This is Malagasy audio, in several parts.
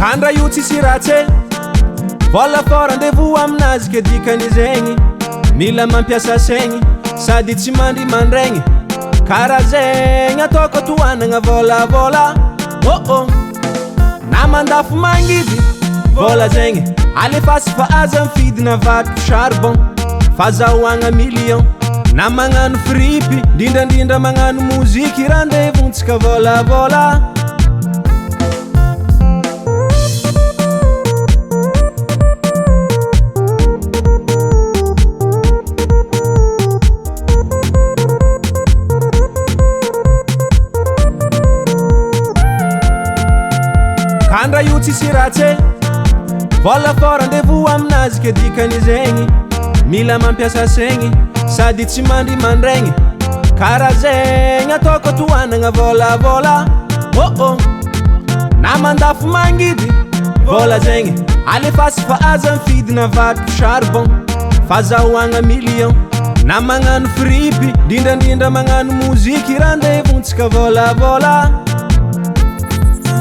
Kandra io tsisy ratsy vola fora andevo aminazy ke dikany zegny mila mampiasa saigny sady tsy mandry mandregny karaha zegny ataoko tohanagna volavola na mandafo mangidy vola zegny alefasy fa aza mifidina vatotro charbon fazahoagna million na magnano fripy ndrindrandrindra magnano moziky raha andevontsika volavola Kandra io tsisy ratsy vola fora andevo aminazy ke dikany zegny mila mampiasa saigny sady tsy mandry mandregny karaha zegny ataoko tohanagna volavola na mandafo mangidy vola zegny alefasy fa aza mifidina vatotro charbon fazahoagna million na magnano fripy ndrindrandrindra magnano moziky raha andevontsika volavola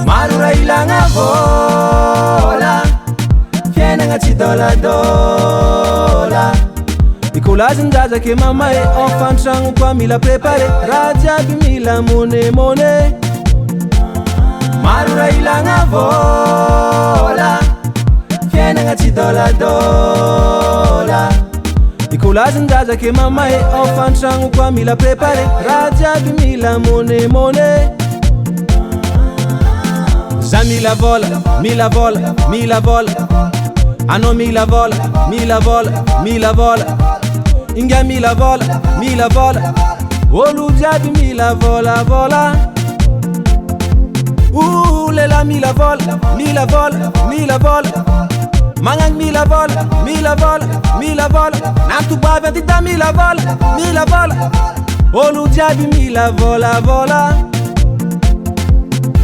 maro raha ilagna vola fiainagna tsy dôladôla ikolazin-jaza ke mama e enfantragno koa mila prépare raha jiaby mila monemone maro raha ilagna vola fiainagna tsy dôladôla ikolazin-jaza ke mama e enfantragno koa mila prépare raha jiaby mila monemone za mila vola ano mila vola inga mila vola olo jiaby mila vola lela mila vola magnagny mila vola natobavy antita mila vola olo jiaby mila vola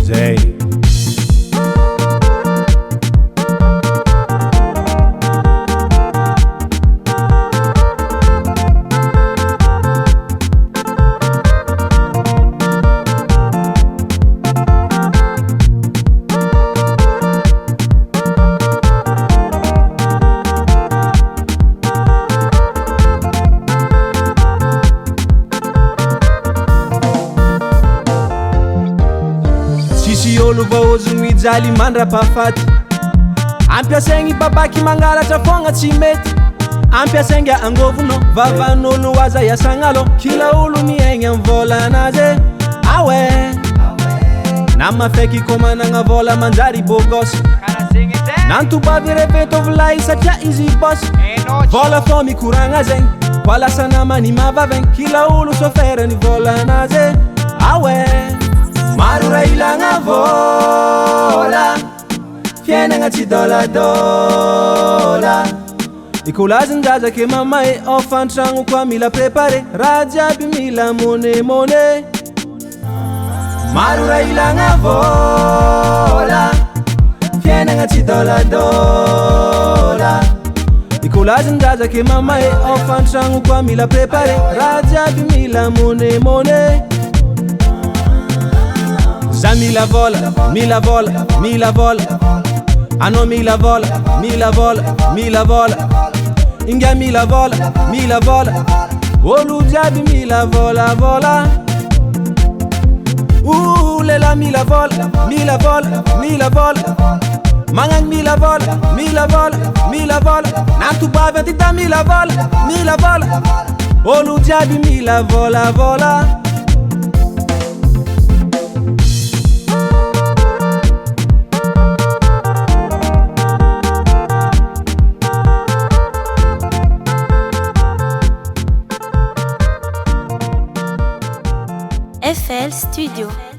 zay olo vaozo mijaly mandra-pahafaty ampiasaigny babaky mangalatra fogna tsy mety ampiasaigny angovono vavan'olo aza iasagnalo kila olo miaigny am vola anazy awe na mafaiky ko managna vola manjary bogosy nantobavy repetovolahy satria izy bosy vola fô mikoragna zegny koa lasa namany mavavagny kila olo soferany vola anazy awe maro raha ilagna vola fiainagna tsy dôladôla ikolazin-jaza ke mama e enfantragno koa mila prépare raha jiaby mila monemone maro raha ilagna vola fiainagna tsy dôladôla ikolazin-jaza ke mama e enfantragno koa mila prépare raha jiaby mila monemone za mila vola ano mila vola inga mila vola olo jiaby mila vola lela mila vola magnagny mila vola natobavy antita mila vola olo jiaby mila vola FL Studio.